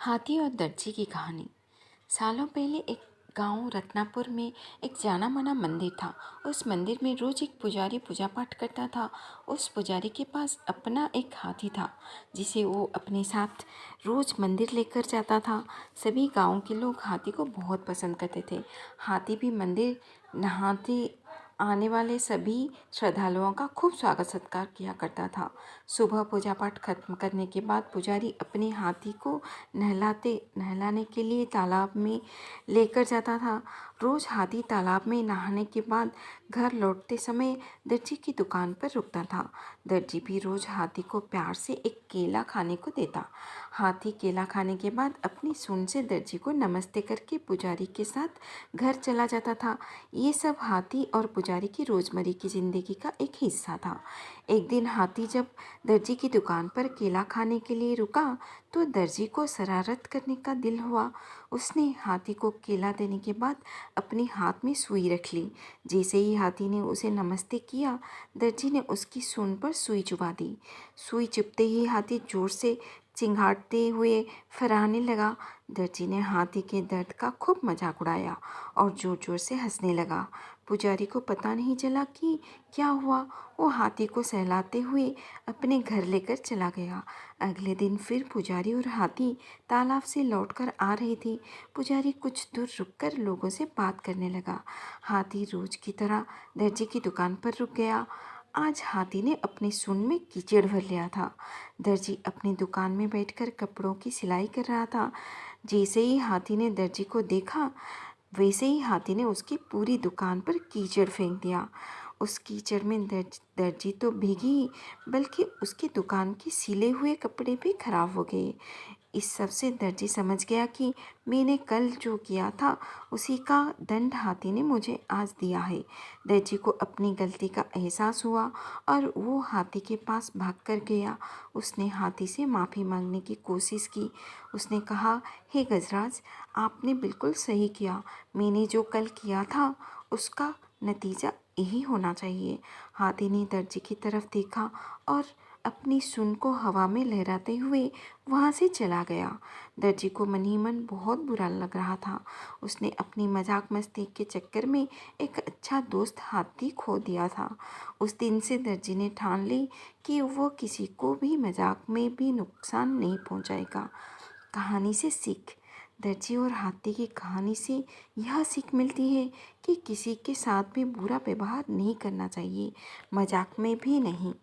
हाथी और दर्जी की कहानी। सालों पहले एक गांव रत्नापुर में एक जाना माना मंदिर था। उस मंदिर में रोज एक पुजारी पूजा पाठ करता था। उस पुजारी के पास अपना एक हाथी था जिसे वो अपने साथ रोज मंदिर लेकर जाता था। सभी गांव के लोग हाथी को बहुत पसंद करते थे। हाथी भी मंदिर नहाते आने वाले सभी श्रद्धालुओं का खूब स्वागत सत्कार किया करता था। सुबह पूजा पाठ खत्म करने के बाद पुजारी अपने हाथी को नहलाने के लिए तालाब में लेकर जाता था। रोज हाथी तालाब में नहाने के बाद घर लौटते समय दर्जी की दुकान पर रुकता था। दर्जी भी रोज हाथी को प्यार से एक केला खाने को देता। हाथी केला खाने के बाद अपनी सूंड से दर्जी को नमस्ते करके पुजारी के साथ घर चला जाता था। ये सब हाथी और पुजारी की रोजमर्रा की जिंदगी का एक हिस्सा था। एक दिन हाथी जब दर्जी की दुकान पर केला खाने के लिए रुका तो दर्जी को शरारत करने का दिल हुआ। उसने हाथी को केला देने के बाद अपने हाथ में सुई रख ली। जैसे ही हाथी ने उसे नमस्ते किया, दर्जी ने उसकी सूंड पर सुई चुभा दी। सुई चुभते ही हाथी जोर से चिंघाड़ते हुए फर्राने लगा। दर्जी ने हाथी के दर्द का खूब मजाक उड़ाया और जोर जोर से हंसने लगा। पुजारी को पता नहीं चला कि क्या हुआ। वो हाथी को सहलाते हुए अपने घर लेकर चला गया। अगले दिन फिर पुजारी और हाथी तालाब से लौटकर आ रही थी। पुजारी कुछ दूर रुककर लोगों से बात करने लगा। हाथी रोज की तरह दर्जी की दुकान पर रुक गया। आज हाथी ने अपनी सूंड में कीचड़ भर लिया था। दर्जी अपनी दुकान में बैठकर कपड़ों की सिलाई कर रहा था। जैसे ही हाथी ने दर्जी को देखा, वैसे ही हाथी ने उसकी पूरी दुकान पर कीचड़ फेंक दिया। उस कीचड़ में दर्जी तो भीगी, बल्कि उसकी दुकान के सिले हुए कपड़े भी खराब हो गए। इस सब से दर्जी समझ गया कि मैंने कल जो किया था उसी का दंड हाथी ने मुझे आज दिया है। दर्जी को अपनी गलती का एहसास हुआ और वो हाथी के पास भागकर गया। उसने हाथी से माफ़ी मांगने की कोशिश की। उसने कहा, हे गजराज, आपने बिल्कुल सही किया। मैंने जो कल किया था उसका नतीजा यही होना चाहिए। हाथी ने दर्जी की तरफ देखा और अपनी सूंड को हवा में लहराते हुए वहाँ से चला गया। दर्जी को मन ही मन बहुत बुरा लग रहा था। उसने अपनी मजाक मस्ती के चक्कर में एक अच्छा दोस्त हाथी खो दिया था। उस दिन से दर्जी ने ठान ली कि वो किसी को भी मजाक में भी नुकसान नहीं पहुँचाएगा। कहानी से सीख। दर्जी और हाथी की कहानी से यह सीख मिलती है कि किसी के साथ भी बुरा व्यवहार नहीं करना चाहिए, मजाक में भी नहीं।